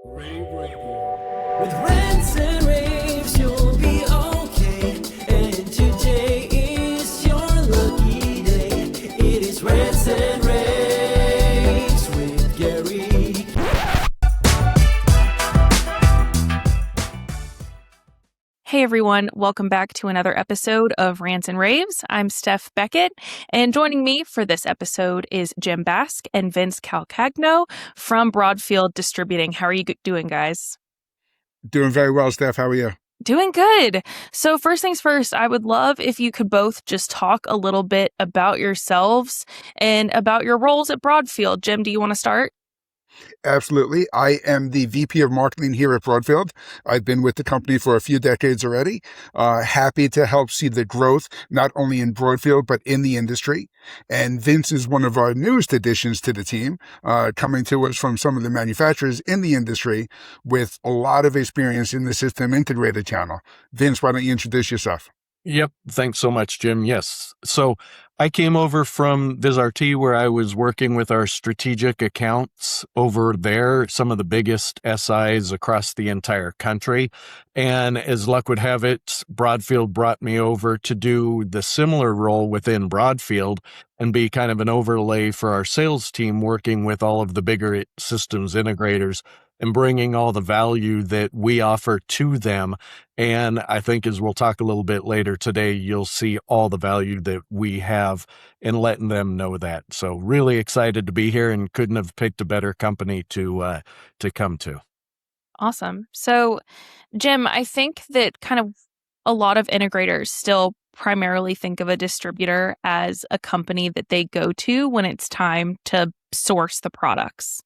rAVe Radio. With rants and raves, you'll be okay. And today is your lucky day. It is rants and raves with Gary. Hey everyone, welcome back to another episode of Rants and Raves. I'm Steph Beckett, and joining me for this episode is Jim Bask and Vince Calcagno from Broadfield Distributing. How are you doing, guys? Doing very well, Steph. How are you? Doing good. So first things first, I would love if you could both just talk a little bit about yourselves and about your roles at Broadfield. Jim, do you want to start? Absolutely. I am the VP of Marketing here at Broadfield. I've been with the company for a few decades already. Happy to help see the growth, not only in Broadfield, but in the industry. And Vince is one of our newest additions to the team, coming to us from some of the manufacturers in the industry with a lot of experience in the system integrator channel. Vince, why don't you introduce yourself? Yep. Thanks so much, Jim. Yes. So I came over from VizRT where I was working with our strategic accounts over there, some of the biggest SIs across the entire country. And as luck would have it, Broadfield brought me over to do the similar role within Broadfield and be kind of an overlay for our sales team, working with all of the bigger systems integrators and bringing all the value that we offer to them. And I think as we'll talk a little bit later today, you'll see all the value that we have in letting them know that. So really excited to be here and couldn't have picked a better company to come to. Awesome. So Jim, I think that kind of a lot of integrators still primarily think of a distributor as a company that they go to when it's time to source the products.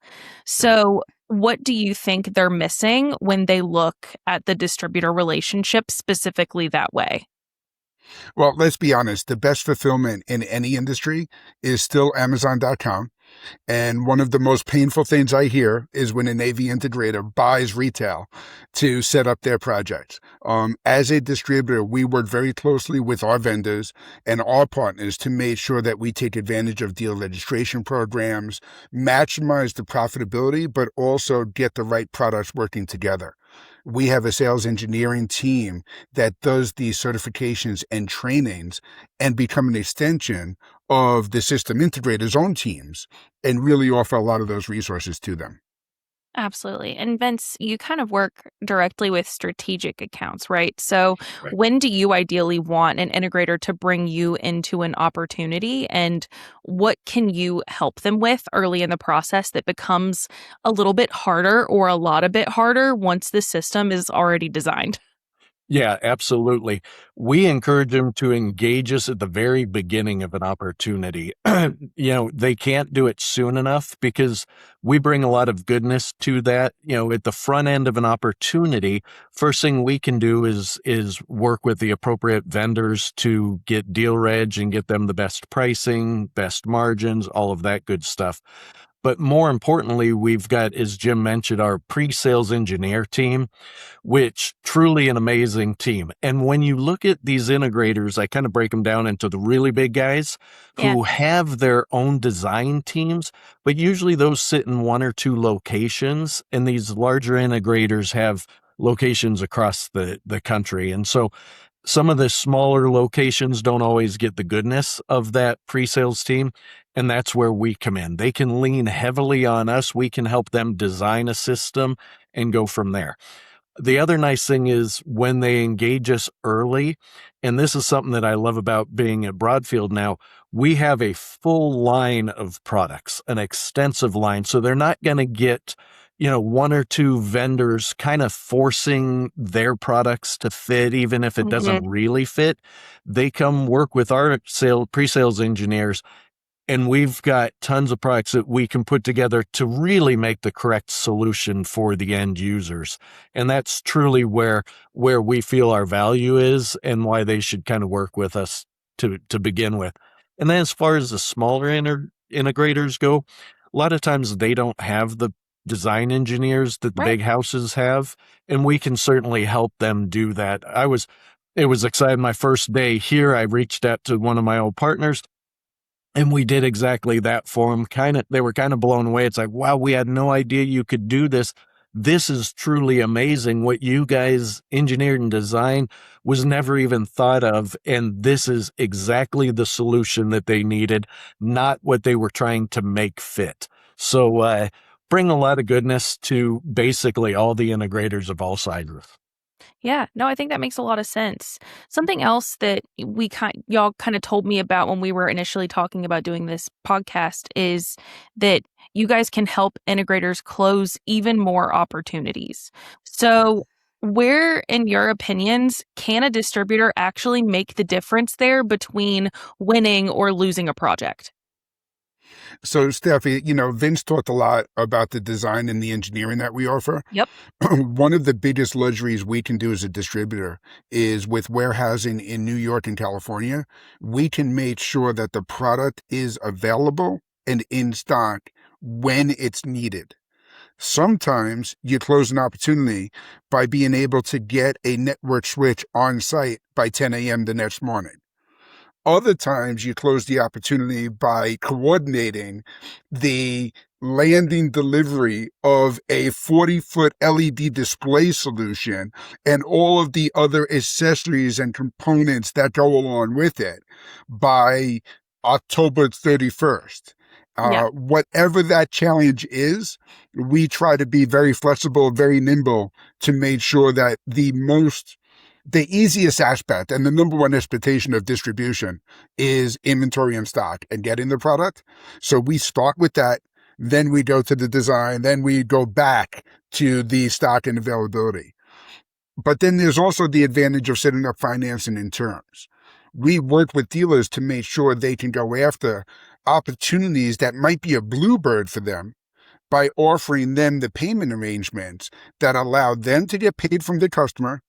So what do you think they're missing when they look at the distributor relationship specifically that way? Well, let's be honest. The best fulfillment in any industry is still Amazon.com. And one of the most painful things I hear is when an AV integrator buys retail to set up their projects. As a distributor, we work very closely with our vendors and our partners to make sure that we take advantage of deal registration programs, maximize the profitability, but also get the right products working together. We have a sales engineering team that does these certifications and trainings and become an extension of the system integrator's own teams and really offer a lot of those resources to them. Absolutely. And Vince, you kind of work directly with strategic accounts, right? So Right. when do you ideally want an integrator to bring you into an opportunity, and what can you help them with early in the process that becomes a little bit harder or a lot a bit harder once the system is already designed? Yeah, absolutely. We encourage them to engage us at the very beginning of an opportunity. They can't do it soon enough because we bring a lot of goodness to that. At the front end of an opportunity, first thing we can do is work with the appropriate vendors to get deal reg and get them the best pricing, best margins, all of that good stuff. But more importantly, we've got, as Jim mentioned, our pre-sales engineer team, which truly an amazing team. And when you look at these integrators, I kind of break them down into the really big guys who have their own design teams, but usually those sit in one or two locations, and these larger integrators have locations across the country. And so some of the smaller locations don't always get the goodness of that pre-sales team, and that's where we come in. They can lean heavily on us. We can help them design a system and go from there. The other nice thing is when they engage us early, and this is something that I love about being at Broadfield now, we have a full line of products, an extensive line. So they're not going to get one or two vendors kind of forcing their products to fit, even if it doesn't really fit. They come work with our pre-sales engineers, and we've got tons of products that we can put together to really make the correct solution for the end users. And that's truly where we feel our value is and why they should kind of work with us to begin with. And then as far as the smaller integrators go, a lot of times they don't have the design engineers that the big houses have, and we can certainly help them do that. It was exciting. My first day here, I reached out to one of my old partners, and we did exactly that for them. They were kind of blown away. It's like, wow, we had no idea you could do this. this is truly amazing. What you guys engineered and designed was never even thought of. And this is exactly the solution that they needed, not what they were trying to make fit. So bring a lot of goodness to basically all the integrators of all sizes. Yeah, no, I think that makes a lot of sense. Something else that y'all kind of told me about when we were initially talking about doing this podcast is that you guys can help integrators close even more opportunities. So, where, in your opinions, can a distributor actually make the difference there between winning or losing a project? So, Steffi, Vince talked a lot about the design and the engineering that we offer. Yep. One of the biggest luxuries we can do as a distributor is with warehousing in New York and California, we can make sure that the product is available and in stock when it's needed. Sometimes you close an opportunity by being able to get a network switch on site by 10 a.m. the next morning. Other times you close the opportunity by coordinating the landing delivery of a 40-foot LED display solution and all of the other accessories and components that go along with it by October 31st. Yeah. Whatever that challenge is, we try to be very flexible, very nimble to make sure that the easiest aspect and the number one expectation of distribution is inventory and stock and getting the product. So we start with that, then we go to the design, then we go back to the stock and availability. But then there's also the advantage of setting up financing in terms. We work with dealers to make sure they can go after opportunities that might be a bluebird for them by offering them the payment arrangements that allow them to get paid from the customer,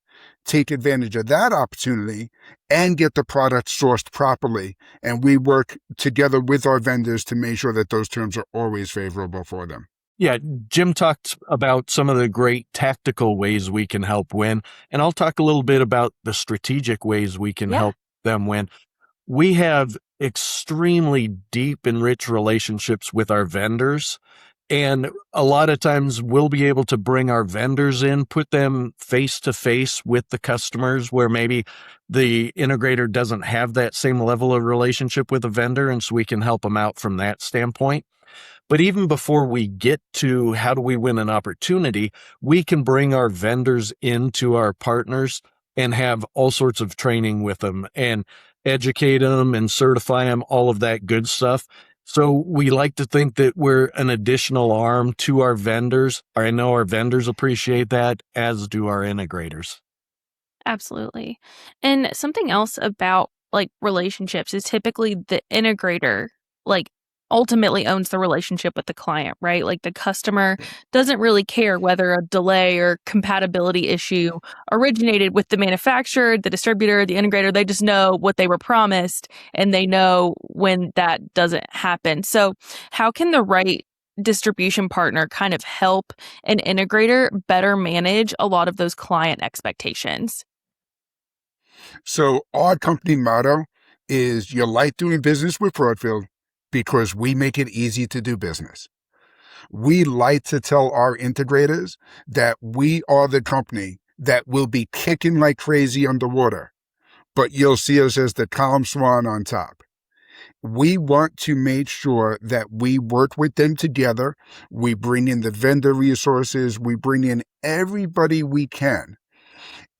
take advantage of that opportunity, and get the product sourced properly. And we work together with our vendors to make sure that those terms are always favorable for them. Yeah, Jim talked about some of the great tactical ways we can help win, and I'll talk a little bit about the strategic ways we can help them win. We have extremely deep and rich relationships with our vendors. And a lot of times we'll be able to bring our vendors in, put them face to face with the customers where maybe the integrator doesn't have that same level of relationship with a vendor. And so we can help them out from that standpoint. But even before we get to how do we win an opportunity, we can bring our vendors into our partners and have all sorts of training with them and educate them and certify them, all of that good stuff. So we like to think that we're an additional arm to our vendors. I know our vendors appreciate that, as do our integrators. Absolutely. And something else about like relationships is typically the integrator like ultimately owns the relationship with the client, right? Like the customer doesn't really care whether a delay or compatibility issue originated with the manufacturer, the distributor, the integrator. They just know what they were promised and they know when that doesn't happen. So how can the right distribution partner kind of help an integrator better manage a lot of those client expectations? So our company motto is you like doing business with Broadfield because we make it easy to do business. We like to tell our integrators that we are the company that will be kicking like crazy underwater, but you'll see us as the calm swan on top. We want to make sure that we work with them together. We bring in the vendor resources. We bring in everybody we can.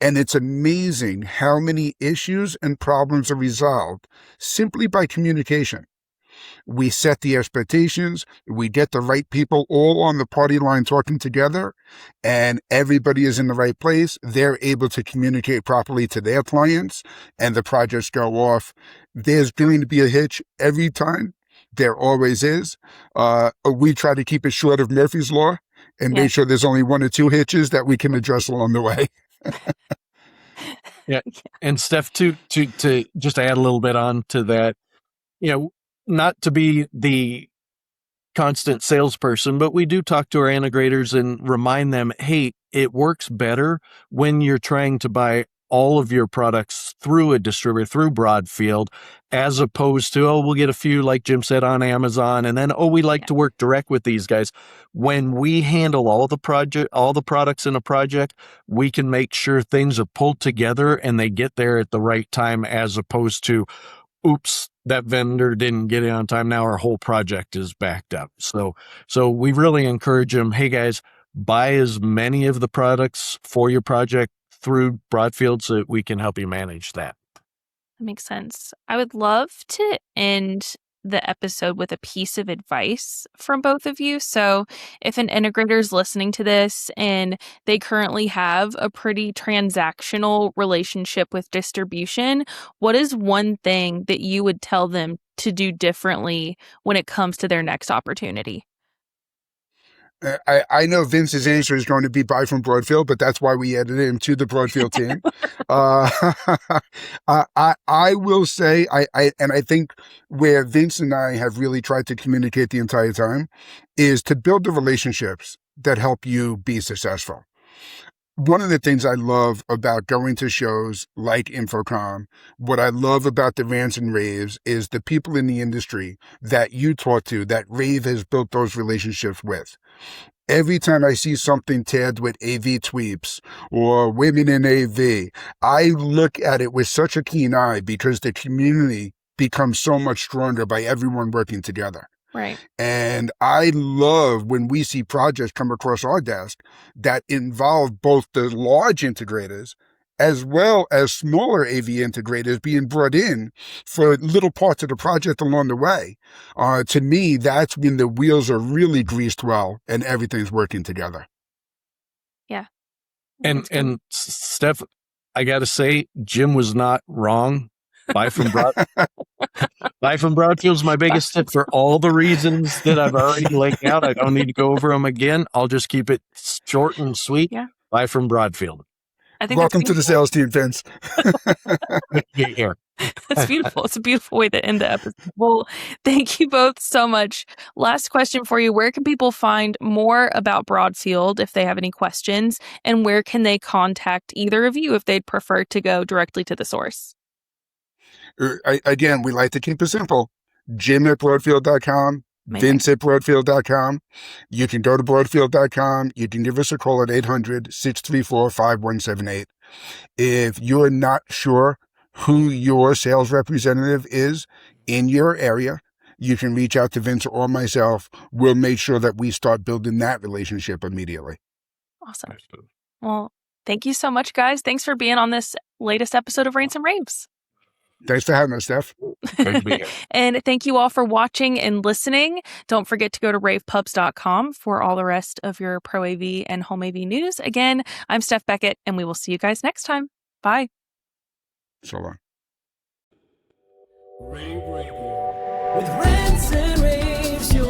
And it's amazing how many issues and problems are resolved simply by communication. We set the expectations, we get the right people all on the party line talking together, and everybody is in the right place. They're able to communicate properly to their clients, and the projects go off. There's going to be a hitch every time. There always is. We try to keep it short of Murphy's Law and make sure there's only one or two hitches that we can address along the way. Yeah. And Steph, to just add a little bit on to that, not to be the constant salesperson, but we do talk to our integrators and remind them, hey, it works better when you're trying to buy all of your products through a distributor, through Broadfield, as opposed to, we'll get a few, like Jim said, on Amazon, and then, we like to work direct with these guys. When we handle all the products in a project, we can make sure things are pulled together and they get there at the right time, as opposed to, oops, that vendor didn't get it on time. Now our whole project is backed up. So we really encourage them, hey guys, buy as many of the products for your project through Broadfield so that we can help you manage that. That makes sense. I would love to end the episode with a piece of advice from both of you. So if an integrator is listening to this and they currently have a pretty transactional relationship with distribution, what is one thing that you would tell them to do differently when it comes to their next opportunity? I know Vince's answer is going to be buy from Broadfield, but that's why we added him to the Broadfield team. I will say, and I think where Vince and I have really tried to communicate the entire time is to build the relationships that help you be successful. One of the things I love about going to shows like InfoComm, what I love about the rants and raves is the people in the industry that you talk to, that rAVe has built those relationships with. Every time I see something tagged with AV tweets or women in AV, I look at it with such a keen eye because the community becomes so much stronger by everyone working together. Right. And I love when we see projects come across our desk that involve both the large integrators as well as smaller AV integrators being brought in for little parts of the project along the way. To me, that's when the wheels are really greased well and everything's working together. Yeah. And Steph, I got to say, Jim was not wrong. Buy from Broadfield's my biggest tip for all the reasons that I've already laid out. I don't need to go over them again. I'll just keep it short and sweet. Yeah. Buy from Broadfield. I think Welcome to the sales team, Vince. Get here. That's beautiful. It's a beautiful way to end the episode. Well, thank you both so much. Last question for you. Where can people find more about Broadfield if they have any questions? And where can they contact either of you if they'd prefer to go directly to the source? Again, we like to keep it simple. Jim at Broadfield.com, Vince at Broadfield.com. You can go to Broadfield.com. You can give us a call at 800-634-5178. If you're not sure who your sales representative is in your area, you can reach out to Vince or myself. We'll make sure that we start building that relationship immediately. Awesome. Well, thank you so much, guys. Thanks for being on this latest episode of Rants and Raves. Thanks for having us, Steph. Great to be here. And thank you all for watching and listening. Don't forget to go to ravepubs.com for all the rest of your Pro AV and Home AV news. Again, I'm Steph Beckett, and we will see you guys next time. Bye. So long. Rave Radio. With rants and raves, you'll